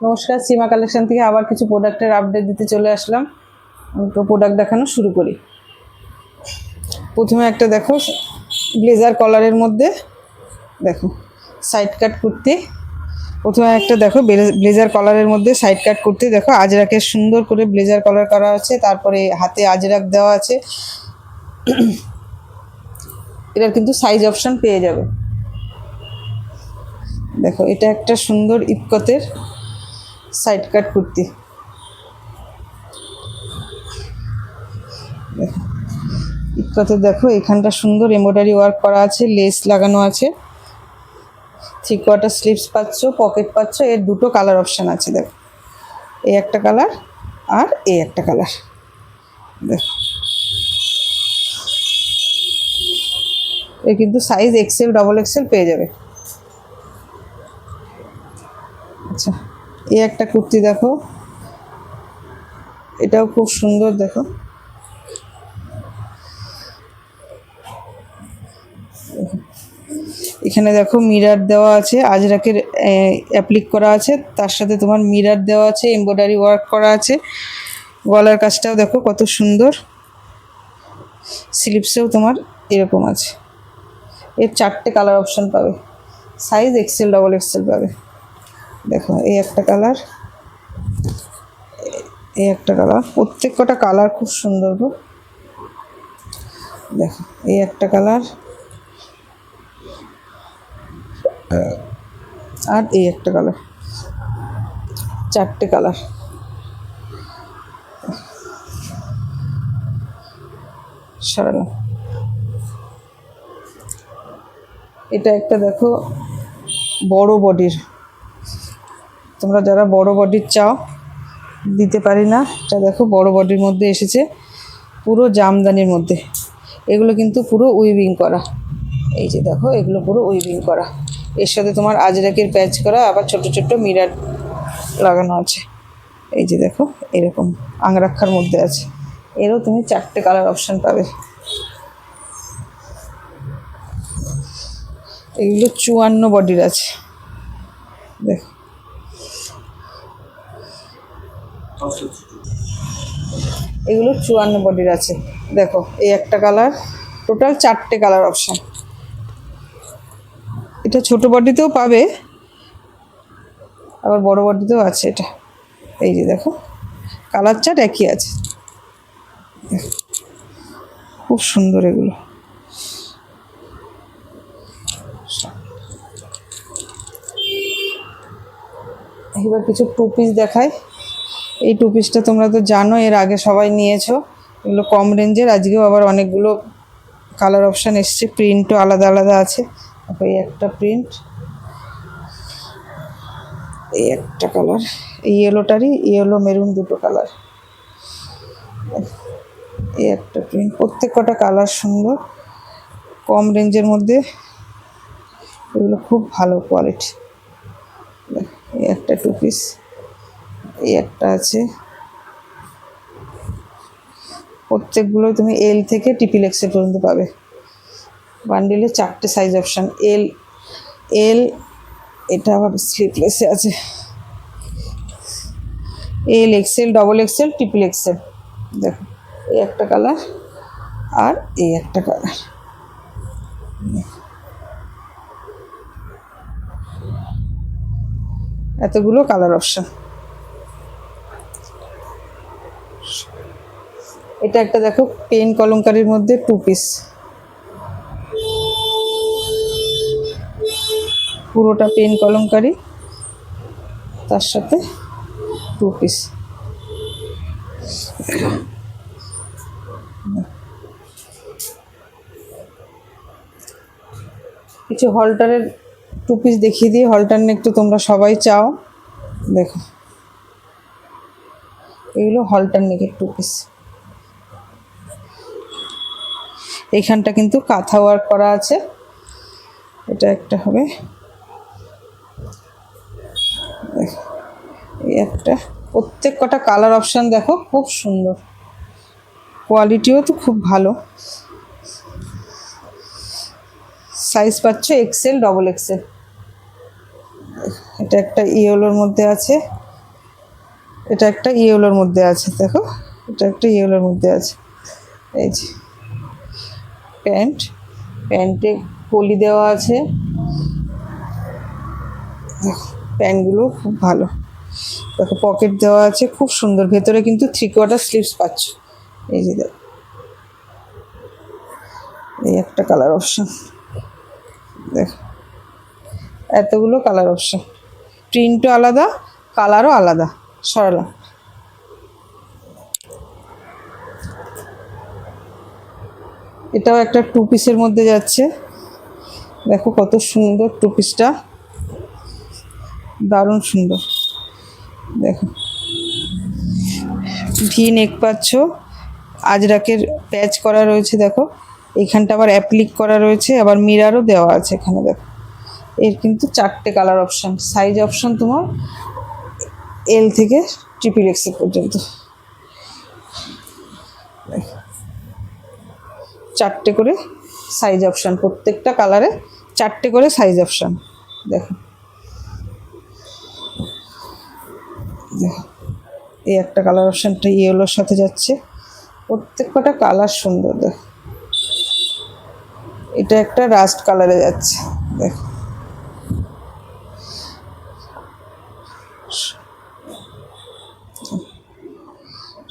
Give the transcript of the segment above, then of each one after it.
নমস্কার, সীমা কালেকশন থেকে আবার কিছু প্রোডাক্টের আপডেট দিতে চলে আসলাম। তো প্রোডাক্ট দেখানো শুরু করি। প্রথমে একটা দেখো, ব্লেজার কলারের মধ্যে দেখো সাইড কাট কুর্তি। প্রথমে একটা দেখো ব্লেজার কলারের মধ্যে সাইড কাট কুর্তি, দেখো আজরাকের সুন্দর করে ব্লেজার কলার করা আছে, তারপরে হাতে আজরাক দেওয়া আছে। এটার কিন্তু সাইজ অপশন পেয়ে যাবে। দেখো এটা একটা সুন্দর ইক্কতের সাইড কাট কুর্তি। ইক্কতে দেখো এখানটা সুন্দর এমব্রয়ডারি ওয়ার্ক করা আছে, লেস লাগানো আছে, 3/4 স্লিভস পাচ্ছ, পকেট পাচ্ছ। এর দুটো কালার অপশান আছে। দেখো এই একটা কালার আর এই একটা কালার। দেখো এর কিন্তু সাইজ এক্সেল ডবল এক্সেল পেয়ে যাবে। আচ্ছা, এই একটা কুর্তি দেখো, এটাও খুব সুন্দর। দেখো এখানে দেখো মিরার দেওয়া আছে, আজরাকের অ্যাপ্লিক করা আছে, তার সাথে তোমার মিরার দেওয়া আছে, এমব্রয়ডারি ওয়ার্ক করা আছে। গলার কাজটাও দেখো কত সুন্দর, স্লিভসেও তোমার এরকম আছে। এর 4টে কালার অপশান পাবে, সাইজ এক্সেল ডবল এক্সেল পাবে। দেখো এই একটা কালার, এই একটা কালার, প্রত্যেক কটা কালার খুব সুন্দর গো। দেখো এই একটা কালার আর এই একটা কালার, 4টে কালার। সরালাম। এটা একটা দেখো বড় বডির, তোমরা যারা বড় বডির চাও দিতে পারি না, এটা দেখো বড় বডির মধ্যে এসেছে, পুরো জামদানির মধ্যে। এগুলো কিন্তু পুরো উইভিং করা, এই যে দেখো এগুলো পুরো উইভিং করা। এর সাথে তোমার আজরাকের প্যাচ করা, আবার ছোট ছোট মিরার লাগানো আছে। এই যে দেখো এরকম আংরাক্ষার মধ্যে আছে। এরও তুমি 4টে কালার অপশান পাবে। এগুলো 54 বডির আছে। দেখো এগুলো 54 বডির আছে। দেখো এই একটা কালার, টোটাল 4টে কালার অপশান। এটা ছোট বডিতেও পাবে, আবার বড় বডিতেও আছে এটা। এই যে দেখো কালার চার্ট একই আছে, খুব সুন্দর এগুলো। এবার কিছু টু পিস দেখায়। এই টু পিসটা তোমরা তো জানো, এর আগে সবাই নিয়েছো। এগুলো কম রেঞ্জের, আজকেও আবার অনেকগুলো কালার অপশান এসছে, প্রিন্টও আলাদা আলাদা আছে। এই একটা প্রিন্ট, এই একটা কালার, এই ইয়েলোটারই ইয়েলো মেরুন দুটো কালার। এই একটা প্রিন্ট, প্রত্যেক কটা কালার সুন্দর, কম রেঞ্জের মধ্যে। এগুলো খুব ভালো কোয়ালিটি। এই একটা টু পিস, এই একটা আছে। প্রত্যেকগুলোই তুমি এল থেকে ট্রিপল এক্সেল পর্যন্ত পাবে। বান্ডিলে 4টে সাইজ অপশান, এল এল, এটা আবার স্লিপলেসে আছে, L XL double Excel triple Excel. দেখো এই একটা কালার আর এই একটা কালার। এতগুলো কালার অপশান। এটা একটা দেখো পেন কলমকারির মধ্যে টু পিস, পুরোটা পেন কলমকারি, তার সাথে টু পিস। কিছু হলটারের টু পিস দেখিয়ে দিই, হলটার একটু তোমরা সবাই চাও। দেখো এগুলো হলটার নেকের টু পিস। এইখানটা কিন্তু কাঁথা ওয়ার্ক করা আছে। এটা একটা হবে, এই একটা। প্রত্যেক কটা কালার অপশান দেখো খুব সুন্দর, কোয়ালিটিও তো খুব ভালো। সাইজ পাচ্ছ এক্সেল ডবল এক্সেল। এটা একটা ইয়েলোর মধ্যে আছে, এটা একটা ইয়েলোর মধ্যে আছে, দেখো এটা একটা ইয়েলোর মধ্যে আছে। এই যে প্যান্ট, প্যান্টে কলি দেওয়া আছে। দেখো প্যান্টগুলো খুব ভালো, দেখো পকেট দেওয়া আছে, খুব সুন্দর। ভেতরে কিন্তু 3/4 স্লিভস পাচ্ছ। এই যে দেখো, এই একটা কালার অপশন, দেখো এতগুলো কালার অপশন, প্রিন্টও আলাদা, কালারও আলাদা। সরালাম। এটাও একটা 2 পিসের মধ্যে যাচ্ছে, দেখো কত সুন্দর 2 পিসটা, দারুণ সুন্দর। দেখো ভি নেক পাচ্ছ, আজরাকের প্যাচ করা রয়েছে, দেখো এইখানটা আবার অ্যাপ্লিক করা রয়েছে, আবার মিরারও দেওয়া আছে এখানে। দেখো এর কিন্তু 4টে কালার অপশান, সাইজ অপশান তোমার এল থেকে XXX পর্যন্ত। 4টে করে সাইজ অপশান, প্রত্যেকটা কালারে 4টে করে সাইজ অপশান। দেখো দেখো এই একটা কালার অপশানটা ইয়েলোর সাথে যাচ্ছে, প্রত্যেকটা কালার সুন্দর। দেখো এটা একটা রাস্ট কালারে যাচ্ছে, দেখো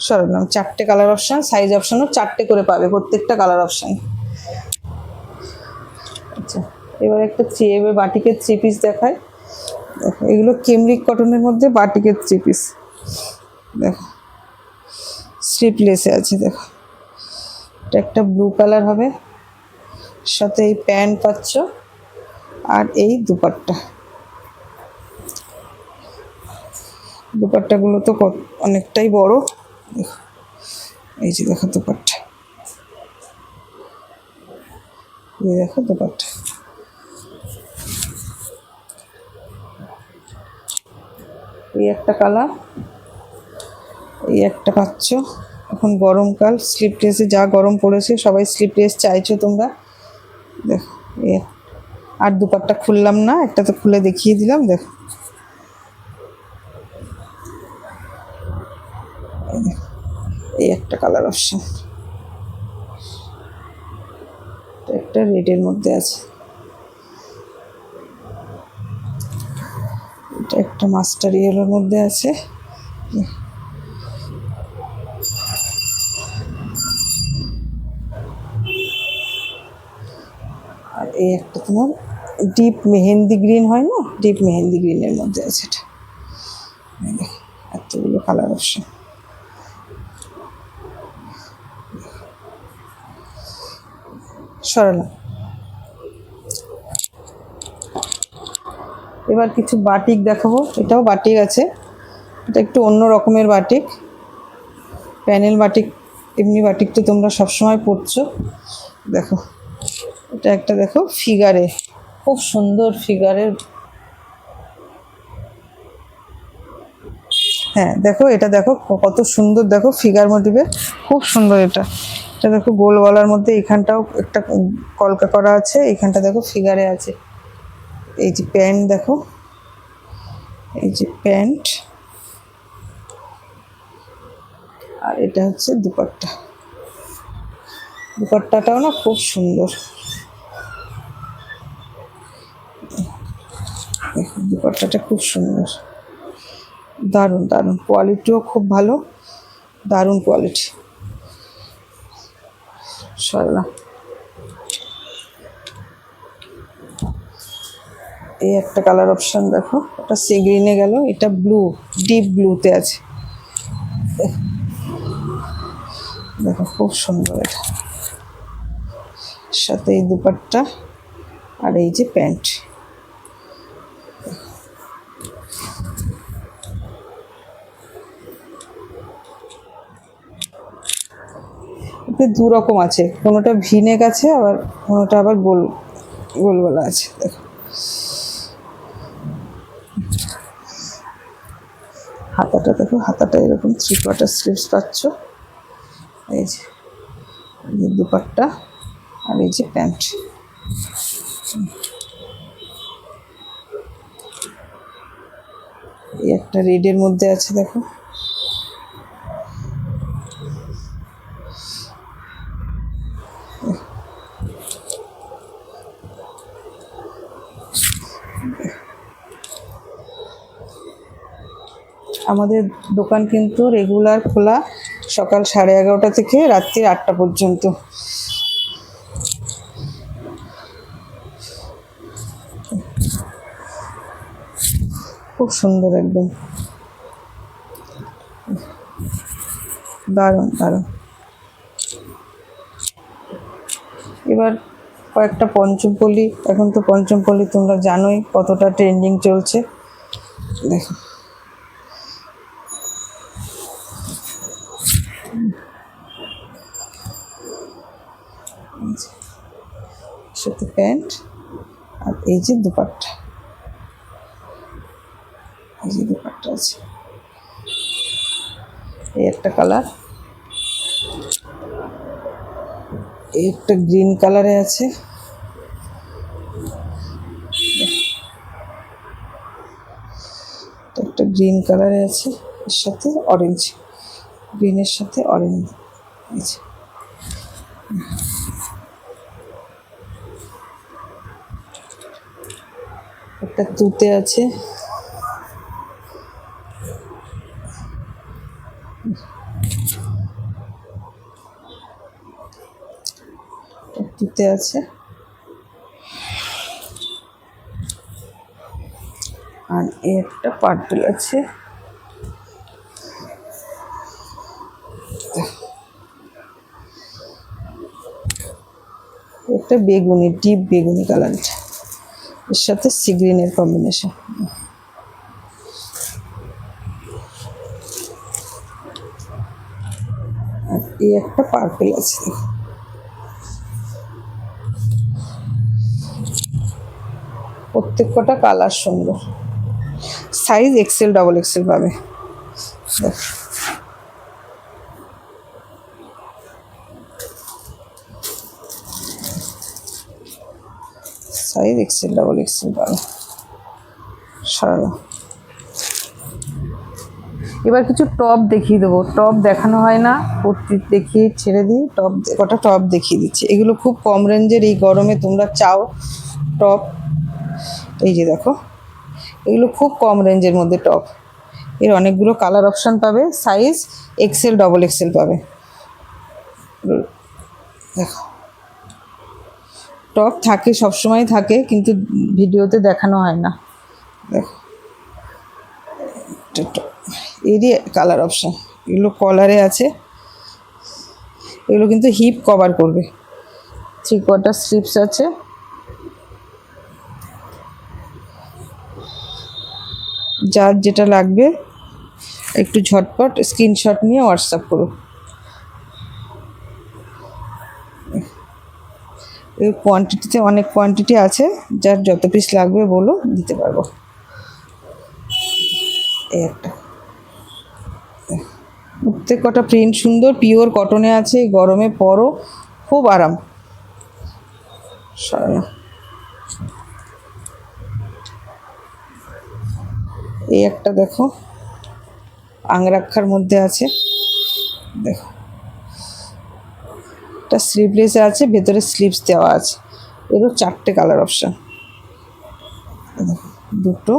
সরালাম। 4টে কালার অপশান, সাইজ অপশানও 4টে করে পাবে প্রত্যেকটা কালার অপশান। আচ্ছা এবার একটা এবার বাটিকের 3 পিস দেখায়। দেখো এগুলো কেমরিক কটনের মধ্যে বাটিকের 3 পিস, দেখো স্লিপলেসে আছে। দেখো এটা একটা ব্লু কালার হবে, সাথে এই প্যান্ট পাচ্ছ আর এই দুপাট্টা। দুপাট্টাগুলো তো অনেকটাই বড়। দেখো এই যে দেখো দুপাট্টা, এই দেখো দুপাট্টা। এই একটা কালার, এই একটা পাচ্ছ। এখন গরমকাল, স্লিপলেসে যা গরম পড়েছে, সবাই স্লিপলেস চাইছো তোমরা। দেখো আর দুপাট্টা খুললাম না, একটা তো খুলে দেখিয়ে দিলাম। দেখো এই একটা কালার অপশন, একটা রেডের মধ্যে আছে, এটা একটা মাস্টার ইয়েলোর মধ্যে আছে। আর এই একটা তোমার ডিপ মেহেন্দি গ্রিন হয় না, ডিপ মেহেন্দি গ্রিনের মধ্যে আছে এটা। এতগুলো কালার অপশন। সরালাম। এবার কিছু বাটিক দেখাবো, এটাও বাটিক আছে, এটা একটু অন্য রকমের বাটিক, প্যানেল বাটিক। এমনি বাটিক তো তোমরা সবসময় পরছো। দেখো এটা একটা, দেখো ফিগারে, খুব সুন্দর ফিগারের। হ্যাঁ দেখো এটা, দেখো কত সুন্দর, দেখো ফিগার মোটিভে, খুব সুন্দর এটা। এটা দেখো গোল গলার মধ্যে এখানটাও একটা কলকা করা আছে, এখানটা দেখো ফিগারে আছে। এই যে প্যান্ট, দেখো এই যে প্যান্ট, আর এটা হচ্ছে দুপাট্টা। দুপাট্টাটাও না খুব সুন্দর, দুপাট্টাটা খুব সুন্দর, দারুণ দারুণ, কোয়ালিটিও খুব ভালো, দারুণ কোয়ালিটি। সরলাম। এই একটা কালার অপশন, দেখো এটা সি গ্রিনে গেল, এটা ব্লু, ডিপ ব্লুতে আছে। দেখো খুব সুন্দর এটা, সাথে এই দুপাট্টা আর এই যে প্যান্ট। এতে 2 রকম আছে, কোনোটা ভিনেক আছে, আবার কোনোটা আবার গোল গোল গলা আছে। দেখো হাতাটা, দেখো হাতাটা এরকম 3/4 স্লিভস পাচ্ছ। এই যে দুপাট্টা আর এই যে প্যান্ট। এই একটা রেডের মধ্যে আছে, দেখো আমাদের দোকান কিন্তু রেগুলার খোলা, সকাল 11:30 থেকে রাত্রি 8টা পর্যন্ত। খুব সুন্দর, একদম দারুণ দারুণ। এবার কয়েকটা পঞ্চমপল্লী, এখন তো পঞ্চমপল্লী তোমরা জানোই কতটা ট্রেন্ডিং চলছে। দেখো, সাথে প্যান্ট, আর এই যে দুপাট্টা, এই যে দুপাট্টা আছে, এই একটা কালার, এই একটা গ্রিন কালারে আছে, একটা গ্রিন কালারে আছে, এর সাথে অরেঞ্জ, গ্রিনের সাথে অরেঞ্জ আছে। একটা তুতে আছে, তুতে আছে, আর একটা পার্পল আছে, একটা বেগুনি, ডিপ বেগুনি কালার, এর সাথে সি গ্রিনের কম্বিনেশন। আর এই একটা পার্পল আছে, দেখো প্রত্যেক কটা কালার সুন্দর। সাইজ এক্সেল, ডবল এক্সেল পাবে। সাইজ এক্সেল, ডবল এক্সেল পাবে। সরালো। এবার কিছু টপ দেখিয়ে দেবো, টপ দেখানো হয় না, কুর্তি দেখিয়ে ছেড়ে দিই, টপ কটা টপ দেখিয়ে দিচ্ছি। এগুলো খুব কম রেঞ্জের, এই গরমে তোমরা চাও টপ, এই যে দেখো, এগুলো খুব কম রেঞ্জের মধ্যে টপ। এর অনেকগুলো কালার অপশান পাবে, সাইজ এক্সেল, ডবল এক্সেল পাবে। দেখো, টপ থাকে, সবসময় থাকে, কিন্তু ভিডিওতে দেখানো হয় না। দেখো, এরই কালার অপশান, এগুলো কলারে আছে, এগুলো কিন্তু হিপ কভার করবে। 3/4 স্লিপস আছে, যার যেটা লাগবে একটু ঝটপট স্ক্রিনশট নিয়ে হোয়াটসঅ্যাপ করো। এই কোয়ান্টিটিতে অনেক কোয়ান্টিটি আছে, যার যত পিস লাগবে বলো, দিতে পারবো। এই একটা, প্রত্যেক কটা প্রিন্ট সুন্দর, পিওর কটনে আছে, গরমে পরো, খুব আরাম। এই একটা দেখো, আংরাক্ষার মধ্যে আছে, দেখো একটা স্লিভলেস আছে, ভেতরে স্লিভস দেওয়া আছে, এরও 4টে কালার অপশান, দুটো,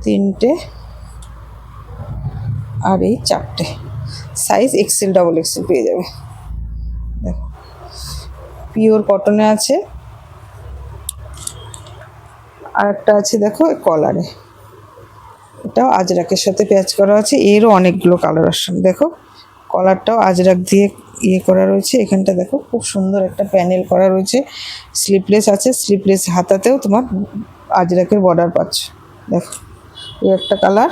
তিনটে, আর এই 4টে। সাইজ এক্সেল, ডবল এক্সেল পেয়ে যাবে। দেখো, পিওর কটনে আছে, আর একটা আছে দেখো কলারে, এটাও আজরাকের সাথে প্যাচ করা আছে, এরও অনেকগুলো কালার অপশন। দেখো, কলারটাও আজরাক দিয়ে ইয়ে করা রয়েছে, এখানটা দেখো খুব সুন্দর একটা প্যানেল করা রয়েছে, স্লিপলেস আছে, স্লিপলেস হাতাতেও তোমার আজরাকের বর্ডার পাচ্ছ। দেখো, এই একটা কালার,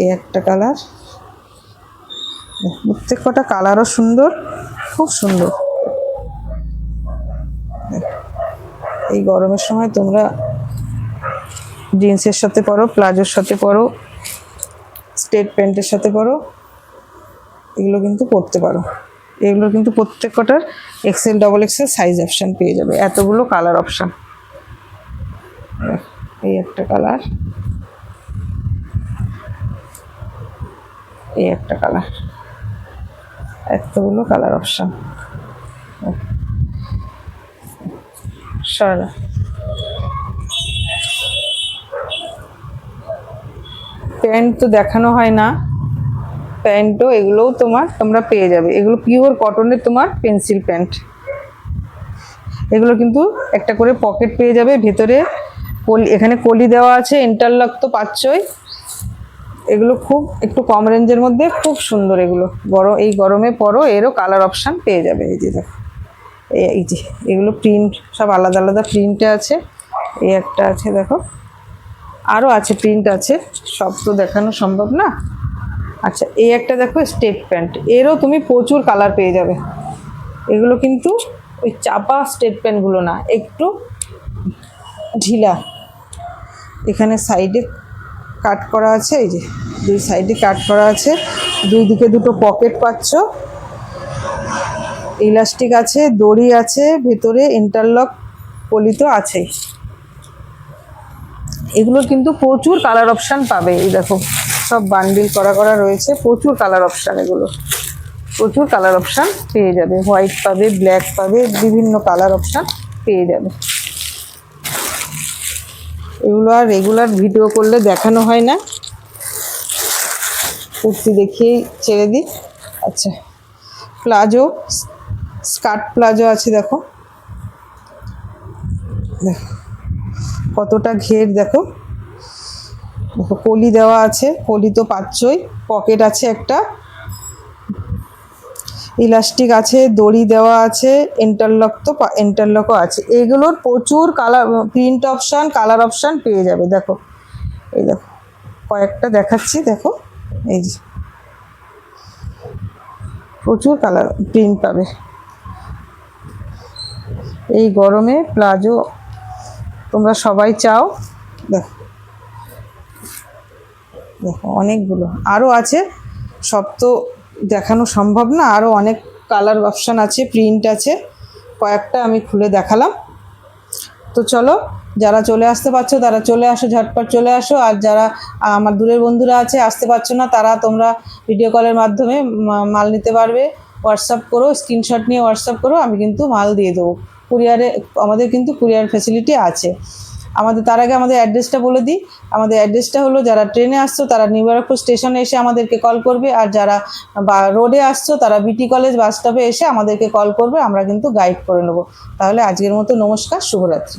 এই একটা কালার, প্রত্যেক কটা কালারও সুন্দর, খুব সুন্দর। এই গরমের সময় তোমরা জিন্সের সাথে পরো, প্লাজোর সাথে পরো, স্ট্রেট প্যান্টের সাথে পরো, এগুলো কিন্তু পরতে পারো। এগুলো কিন্তু প্রত্যেক কটার XL, double XL size option পেয়ে যাবে, এতগুলো কালার অপশান। এই একটা কালার, এই একটা কালার, এতগুলো কালার অপশান। সরা প্যান্ট তো দেখানো হয় না, প্যান্টও এগুলোও তোমরা পেয়ে যাবে। এগুলো পিওর কটনের তোমার পেন্সিল প্যান্ট। এগুলো কিন্তু একটা করে পকেট পেয়ে যাবে, ভেতরে এখানে কলি দেওয়া আছে, ইন্টারলক তো পাচ্ছই। এগুলো খুব একটু কম রেঞ্জের মধ্যে খুব সুন্দর। এগুলো এই গরমে পরো, এরও কালার অপশান পেয়ে যাবে। এই যে দেখো, এই যে এগুলো প্রিন্ট সব আলাদা আলাদা প্রিন্টে আছে। এই একটা আছে দেখো, আরও আছে প্রিন্ট আছে, সব তো দেখানো সম্ভব না। আচ্ছা, এই একটা দেখো স্টেট প্যান্ট, এরও তুমি প্রচুর কালার পেয়ে যাবে। এগুলো কিন্তু ওই চাপা স্টেট প্যান্টগুলো না, একটু ঢিলা। এখানে সাইডে কাট করা আছে, এই যে দুই সাইডে কাট করা আছে, দুই দিকে দুটো পকেট পাচ্ছ, ইলাস্টিক আছে, দড়ি আছে, ভেতরে ইন্টারলক পলি তো আছেই। এগুলো কিন্তু প্রচুর কালার অপশান পাবে। এই দেখো সব বান্ডিল করা করা রয়েছে, প্রচুর কালার অপশান। এগুলো প্রচুর কালার অপশান পেয়ে যাবে, হোয়াইট পাবে, ব্ল্যাক পাবে, বিভিন্ন কালার অপশান পেয়ে যাবে। এগুলো আর রেগুলার ভিডিও করলে দেখানো হয় না, কুর্তি দেখিয়েই ছেড়ে দিই। আচ্ছা, প্লাজো, স্কার্ট প্লাজো আছে, দেখো দেখো কতটা ঘের, দেখো দেখো কলি দেওয়া আছে, কলি তো পাচ্ছই, পকেট আছে একটা, ইলাস্টিক আছে, দড়ি দেওয়া আছে, ইন্টারলক তো ইন্টারলকও আছে। এগুলোর প্রচুর colour print option, colour option পেয়ে যাবে। দেখো এই দেখো কয়েকটা দেখাচ্ছি, দেখো এই যে প্রচুর কালার প্রিন্ট পাবে। এই গরমে প্লাজো তোমরা সবাই চাও। দেখো দেখো অনেকগুলো আরও আছে, সব তো দেখানো সম্ভব না, আরও অনেক কালার অপশান আছে, প্রিন্ট আছে, কয়েকটা আমি খুলে দেখালাম। তো চলো, যারা চলে আসতে পারছো তারা চলে আসো, ঝটপট চলে আসো। আর যারা আমার দূরের বন্ধুরা আছে, আসতে পারছো না, তারা তোমরা ভিডিও কলের মাধ্যমে মাল নিতে পারবে। হোয়াটসঅ্যাপ করো, স্ক্রিনশট নিয়ে হোয়াটসঅ্যাপ করো, আমি কিন্তু মাল দিয়ে দেবো। কুরিয়ারে আমাদের কিন্তু কুরিয়ার ফ্যাসিলিটি আছে আমাদের। তার আগে আমাদের অ্যাড্রেসটা বলে দিই। আমাদের অ্যাড্রেসটা হলো, যারা ট্রেনে আসছো তারা নিউ ব্যারাকপুর স্টেশনে এসে আমাদেরকে কল করবে, আর যারা রোডে আসছো তারা বিটি কলেজ বাস স্টপে এসে আমাদেরকে কল করবে, আমরা কিন্তু গাইড করে নেবো। তাহলে আজকের মতো নমস্কার, শুভরাত্রি।